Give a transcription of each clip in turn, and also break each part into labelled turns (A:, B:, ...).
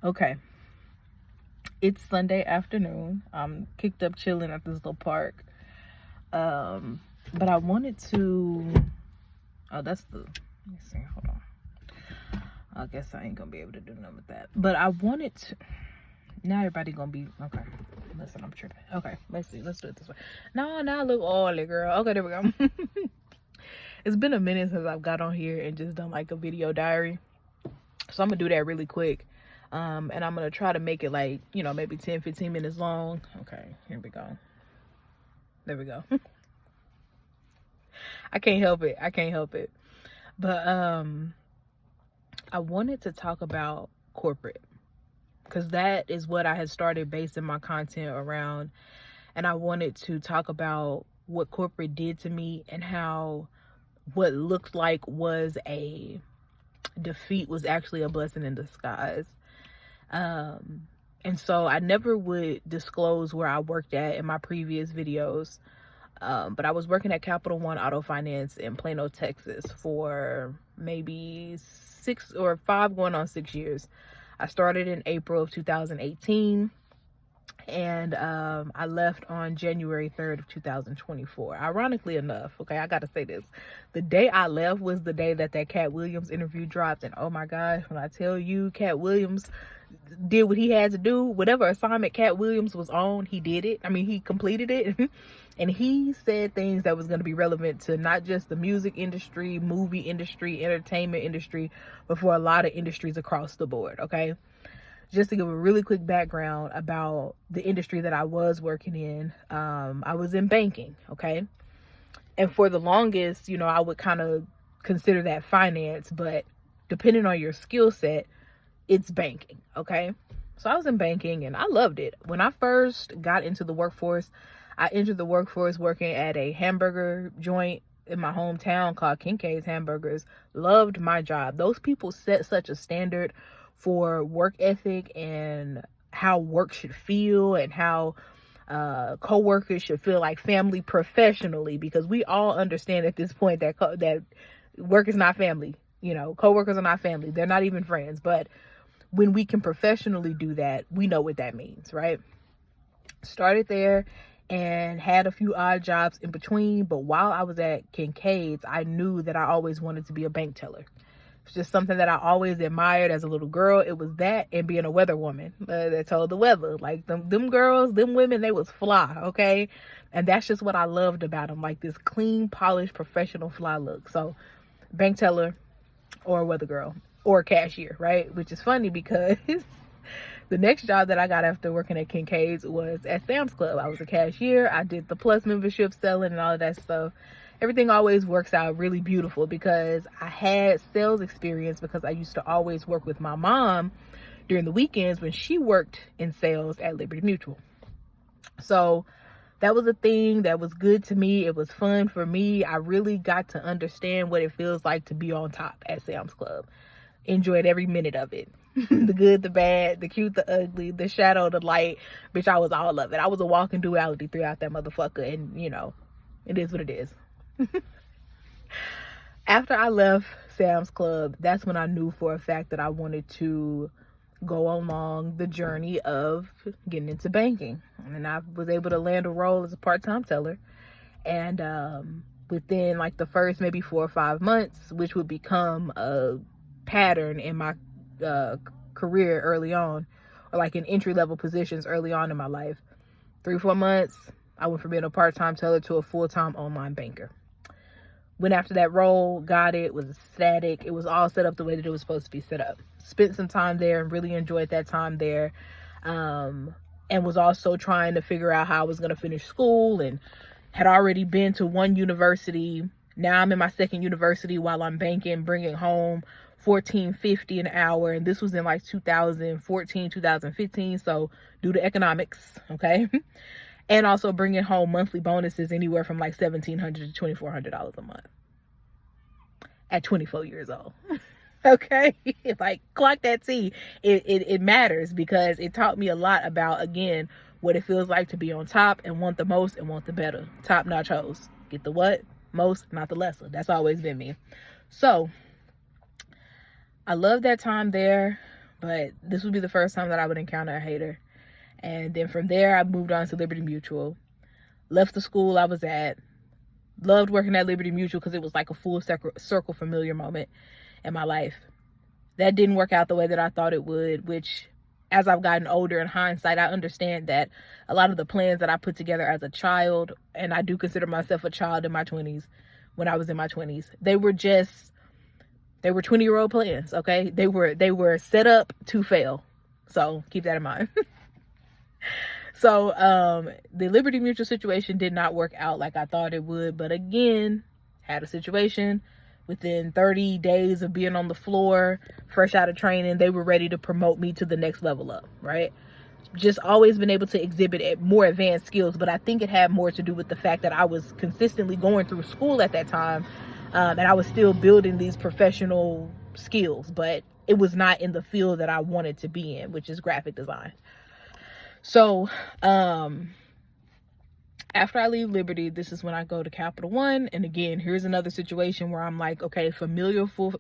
A: Okay, it's Sunday afternoon. I'm kicked up chilling at this little park. But I wanted to. Oh, that's the. Let me see. Hold on. I guess I ain't gonna be able to do nothing with that. But I wanted to. Now everybody gonna be okay. Listen, I'm tripping. Okay, let's see. Let's do it this way. No, now I look oily, girl. Okay, there we go. It's been a minute since I've got on here and just done like a video diary. So I'm gonna do that really quick. And I'm gonna try to make it like, maybe 10-15 minutes long. Okay, here we go. There we go. I can't help it. But I wanted to talk about corporate, because that is what I had started basing my content around. And I wanted to talk about what corporate did to me and how what looked like was a defeat was actually a blessing in disguise. And so I never would disclose where I worked at in my previous videos. But I was working at Capital One Auto Finance in Plano, Texas for maybe 5 going on 6 years. I started in April of 2018 and I left on January 3rd of 2024. Ironically enough, okay, I gotta say this. The day I left was the day that Cat Williams interview dropped. And oh my gosh, when I tell you Cat Williams did what he had to do, whatever assignment Cat Williams was on, he did it. I mean, he completed it. And he said things that was going to be relevant to not just the music industry, movie industry, entertainment industry, but for a lot of industries across the board, okay? Just to give a really quick background about the industry that I was working in, I was in banking, okay? And for the longest, I would kind of consider that finance, but depending on your skill set, it's banking, okay? So I was in banking and I loved it. When I first got into the workforce, I entered the workforce working at a hamburger joint in my hometown called Kincaid's Hamburgers. Loved my job. Those people set such a standard for work ethic and how work should feel and how co-workers should feel like family professionally, because we all understand at this point that that work is not family. Co-workers are not family. They're not even friends. But when we can professionally do that, we know what that means, right? Started there and had a few odd jobs in between. But while I was at Kincaid's, I knew that I always wanted to be a bank teller. It's just something that I always admired as a little girl. It was that and being a weather woman that told the weather. Like them girls, them women, they was fly, okay? And that's just what I loved about them, like this clean, polished, professional fly look. So bank teller or weather girl or cashier, right? Which is funny because the next job that I got after working at Kincaid's was at Sam's Club. I was a cashier. I did the Plus membership selling and all of that stuff. Everything always works out really beautiful because I had sales experience because I used to always work with my mom during the weekends when she worked in sales at Liberty Mutual. So that was a thing that was good to me. It was fun for me. I really got to understand what it feels like to be on top at Sam's Club. Enjoyed every minute of it. The good, the bad, the cute, the ugly, the shadow, the light. Bitch, I was all of it. I was a walking duality throughout that motherfucker. And, it is what it is. After I left Sam's Club, that's when I knew for a fact that I wanted to go along the journey of getting into banking. And I was able to land a role as a part-time teller. And within like the first maybe 4 or 5 months, which would become a pattern in my career early on, or like in entry-level positions early on in my life, 3-4 months, I went from being a part-time teller to a full-time online banker. Went after that role, got it, was ecstatic. It was all set up the way that it was supposed to be set up. Spent some time there and really enjoyed that time there. And was also trying to figure out how I was going to finish school, and had already been to one university. Now I'm in my second university while I'm banking, bringing home $14.50 an hour. And this was in like 2014, 2015. So do the economics, okay? And also bringing home monthly bonuses anywhere from like $1,700 to $2,400 a month at 24 years old. Okay, like clock that T. It matters because it taught me a lot about, again, what it feels like to be on top and want the most and want the better. Top notch hoes. Get the what? Most, not the lesser. That's always been me. So I love that time there. but this would be the first time that I would encounter a hater. And then from there, I moved on to Liberty Mutual. Left the school I was at. Loved working at Liberty Mutual because it was like a full circle familiar moment in my life. That didn't work out the way that I thought it would, which, as I've gotten older, in hindsight, I understand that a lot of the plans that I put together as a child, and I do consider myself a child in my 20s, when I was in my 20s, they were 20-year-old plans, okay? They were set up to fail. So keep that in mind. So the Liberty Mutual situation did not work out like I thought it would, but again, had a situation. Within 30 days of being on the floor, fresh out of training, they were ready to promote me to the next level up, right? Just always been able to exhibit more advanced skills, but I think it had more to do with the fact that I was consistently going through school at that time, and I was still building these professional skills, but it was not in the field that I wanted to be in, which is graphic design. So, after I leave Liberty, this is when I go to Capital One. And again, here's another situation where I'm like, okay, familiar full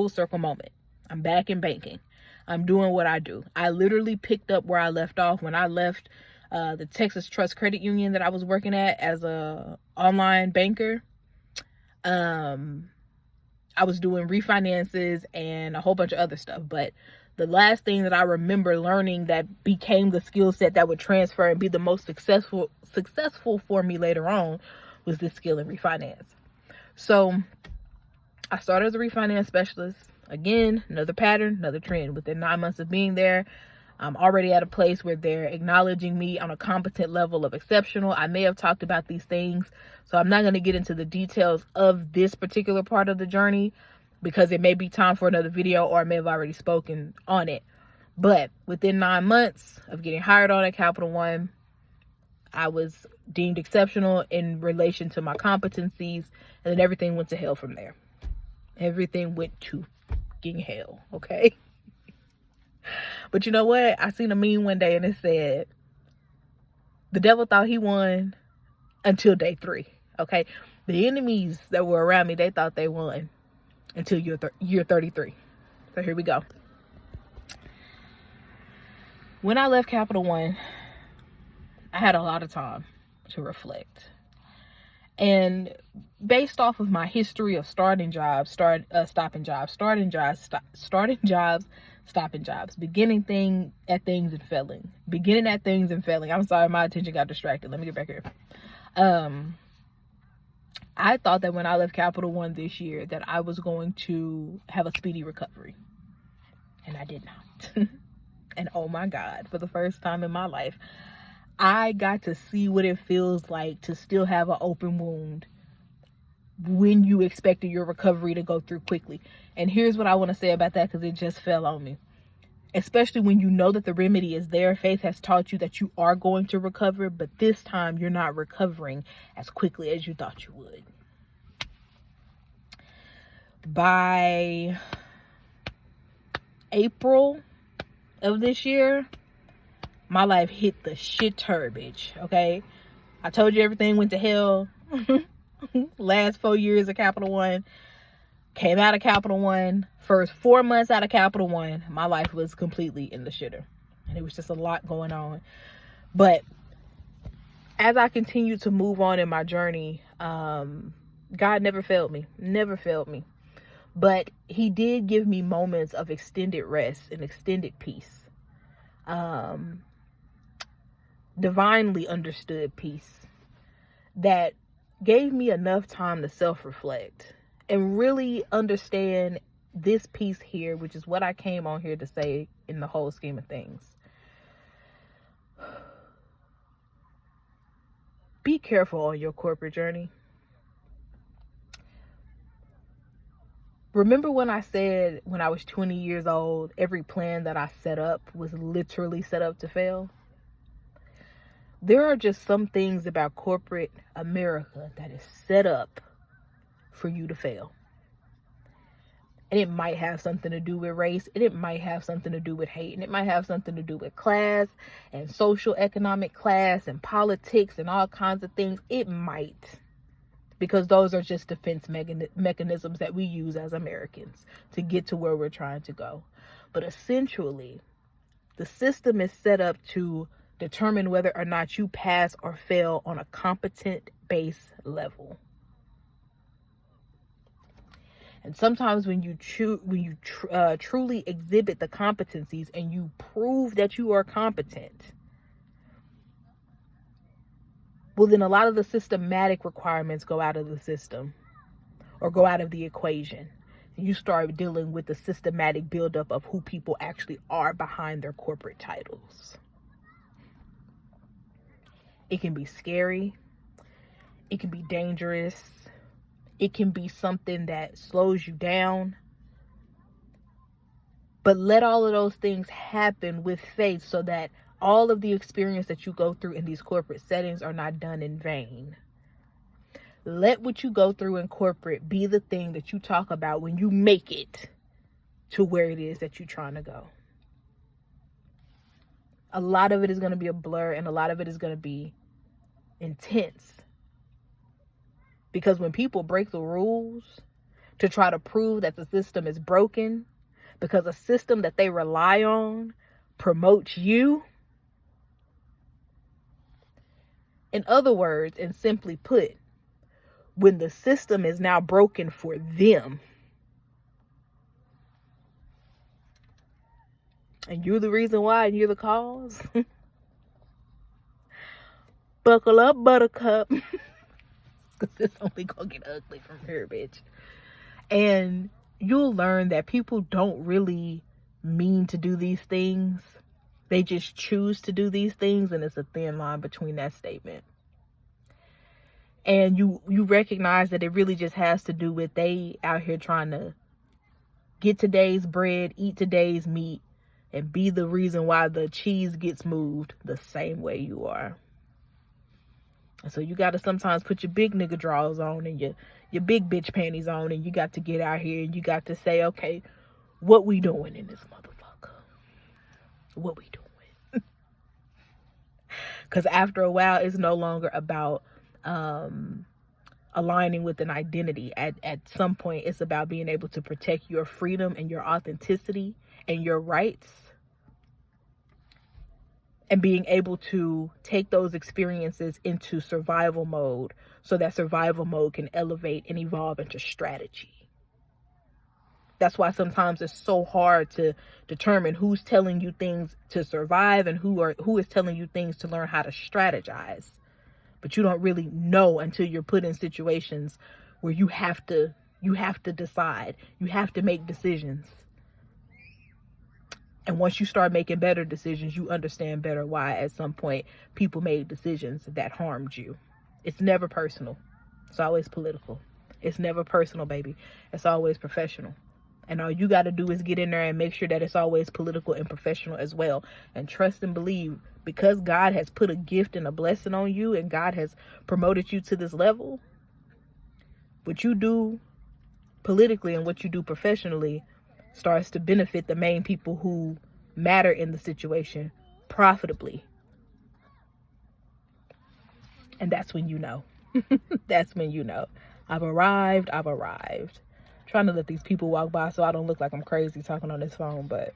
A: circle moment. I'm back in banking. I'm doing what I do. I literally picked up where I left off when I left the Texas Trust Credit Union that I was working at as a online banker. I was doing refinances and a whole bunch of other stuff, but the last thing that I remember learning that became the skill set that would transfer and be the most successful for me later on was this skill in refinance. So I started as a refinance specialist. Again, another pattern, another trend. Within 9 months of being there, I'm already at a place where they're acknowledging me on a competent level of exceptional. I may have talked about these things, so I'm not going to get into the details of this particular part of the journey, because it may be time for another video, or I may have already spoken on it. But within 9 months of getting hired on at Capital One, I was deemed exceptional in relation to my competencies, and then everything went to hell from there. Everything went to fucking hell, okay? But you know what? I seen a meme one day and it said, the devil thought he won until day 3, okay? The enemies that were around me, they thought they won until year 33. So here we go. When I left Capital One, I had a lot of time to reflect. And based off of my history of stopping jobs, stopping jobs, beginning at things and failing. I'm sorry, my attention got distracted. Let me get back here. I thought that when I left Capital One this year that I was going to have a speedy recovery. And I did not. And oh my God, for the first time in my life, I got to see what it feels like to still have an open wound when you expected your recovery to go through quickly. And here's what I want to say about that, because it just fell on me. Especially when you know that the remedy is there. Faith has taught you that you are going to recover, but this time you're not recovering as quickly as you thought you would. By April of this year, my life hit the shit turbage, okay? I told you everything went to hell. Last 4 years of Capital One. Came out of Capital One. First 4 months out of Capital One, my life was completely in the shitter. And it was just a lot going on. But as I continued to move on in my journey, God never failed me. Never failed me. But he did give me moments of extended rest and extended peace. Divinely understood peace that gave me enough time to self-reflect and really understand this piece here, which is what I came on here to say in the whole scheme of things. Be careful on your corporate journey. Remember when I said when I was 20 years old, every plan that I set up was literally set up to fail? There are just some things about corporate America that is set up for you to fail. And it might have something to do with race, and it might have something to do with hate, and it might have something to do with class and social economic class and politics and all kinds of things. It might. because those are just defense mechanisms that we use as Americans to get to where we're trying to go. But essentially, the system is set up to determine whether or not you pass or fail on a competent base level. And sometimes when you truly exhibit the competencies and you prove that you are competent, well, then a lot of the systematic requirements go out of the system or go out of the equation. And you start dealing with the systematic buildup of who people actually are behind their corporate titles. It can be scary. It can be dangerous. It can be something that slows you down. But let all of those things happen with faith so that all of the experience that you go through in these corporate settings are not done in vain. Let what you go through in corporate be the thing that you talk about when you make it to where it is that you're trying to go. A lot of it is going to be a blur, and a lot of it is going to be intense. Because when people break the rules to try to prove that the system is broken, because a system that they rely on promotes you, in other words, and simply put, when the system is now broken for them, and you're the reason why and you're the cause, buckle up, buttercup, because it's only gonna get ugly from here, bitch. And you'll learn that people don't really mean to do these things. They just choose to do these things, and it's a thin line between that statement. And you recognize that it really just has to do with they out here trying to get today's bread, eat today's meat, and be the reason why the cheese gets moved the same way you are. And so you got to sometimes put your big nigga drawers on and your big bitch panties on, and you got to get out here and you got to say, okay, what we doing in this motherfucker? What we doing? Because after a while, it's no longer about aligning with an identity. At some point, it's about being able to protect your freedom and your authenticity and your rights, and being able to take those experiences into survival mode so that survival mode can elevate and evolve into strategy. That's why sometimes it's so hard to determine who's telling you things to survive and who is telling you things to learn how to strategize. But you don't really know until you're put in situations where you have to decide. You have to make decisions. And once you start making better decisions, you understand better why at some point people made decisions that harmed you. It's never personal. It's always political. It's never personal, baby. It's always professional. And all you got to do is get in there and make sure that it's always political and professional as well. And trust and believe, because God has put a gift and a blessing on you and God has promoted you to this level, what you do politically and what you do professionally starts to benefit the main people who matter in the situation profitably. And that's when you know. That's when you know. I've arrived. Trying to let these people walk by so I don't look like I'm crazy talking on this phone, but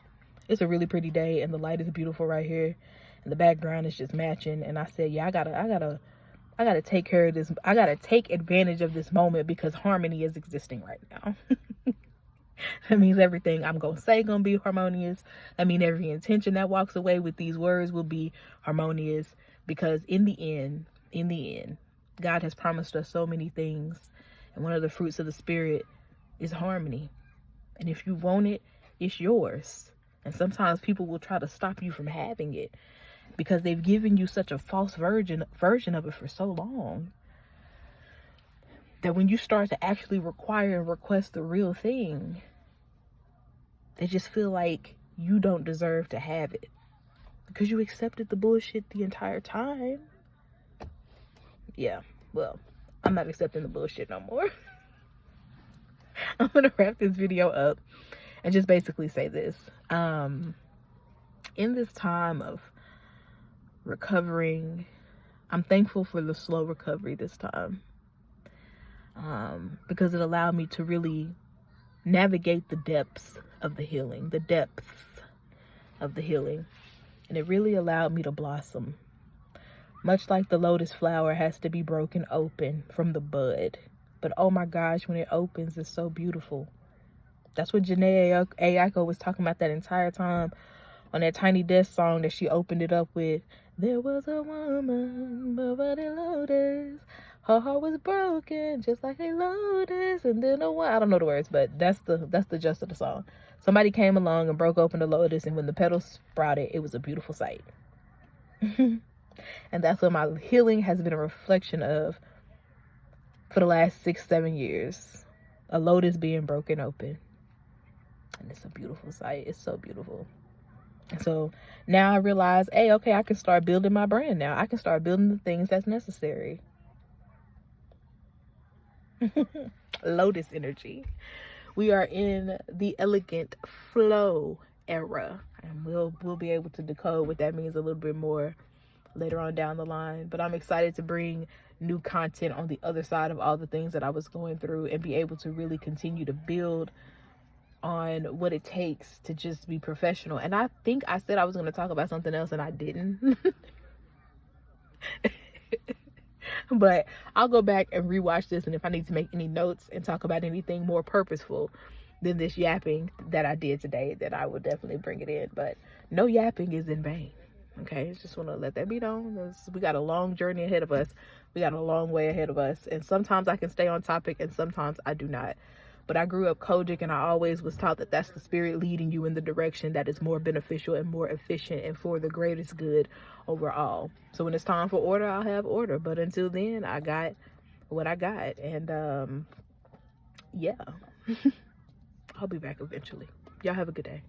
A: it's a really pretty day and the light is beautiful right here and the background is just matching. And I said, yeah, I gotta take care of this. I gotta take advantage of this moment because harmony is existing right now. That means everything I'm gonna say gonna be harmonious. That means every intention that walks away with these words will be harmonious, because in the end, God has promised us so many things, and one of the fruits of the Spirit is harmony. And if you want it, it's yours. And sometimes people will try to stop you from having it because they've given you such a false version of it for so long that when you start to actually require and request the real thing, they just feel like you don't deserve to have it because you accepted the bullshit the entire time. Yeah, well, I'm not accepting the bullshit no more. I'm gonna wrap this video up and just basically say this. In this time of recovering, I'm thankful for the slow recovery this time. because it allowed me to really navigate the depths of the healing, and it really allowed me to blossom. Much like the lotus flower has to be broken open from the bud. But oh my gosh, when it opens, it's so beautiful. That's what Janae Aiko was talking about that entire time on that Tiny Desk song that she opened it up with. There was a woman, but a lotus. Her heart was broken, just like a lotus. And then I don't know the words, but that's the gist of the song. Somebody came along and broke open the lotus, and when the petals sprouted, it was a beautiful sight. And that's what my healing has been a reflection of for the last 6-7 years. A lotus being broken open. And it's a beautiful sight. It's so beautiful. And so now I realize, hey, okay, I can start building my brand now. I can start building the things that's necessary. Lotus energy. We are in the elegant flow era. And we'll be able to decode what that means a little bit more later on down the line. But I'm excited to bring new content on the other side of all the things that I was going through and be able to really continue to build on what it takes to just be professional. And I think I said I was going to talk about something else and I didn't. But I'll go back and rewatch this, and if I need to make any notes and talk about anything more purposeful than this yapping that I did today, then I will definitely bring it in. But no yapping is in vain. Okay, just want to let that be known. We got a long journey ahead of us. We got a long way ahead of us. And sometimes I can stay on topic and sometimes I do not. But I grew up Kojic, and I always was taught that that's the spirit leading you in the direction that is more beneficial and more efficient and for the greatest good overall. So when it's time for order, I'll have order. But until then, I got what I got. And yeah, I'll be back eventually. Y'all have a good day.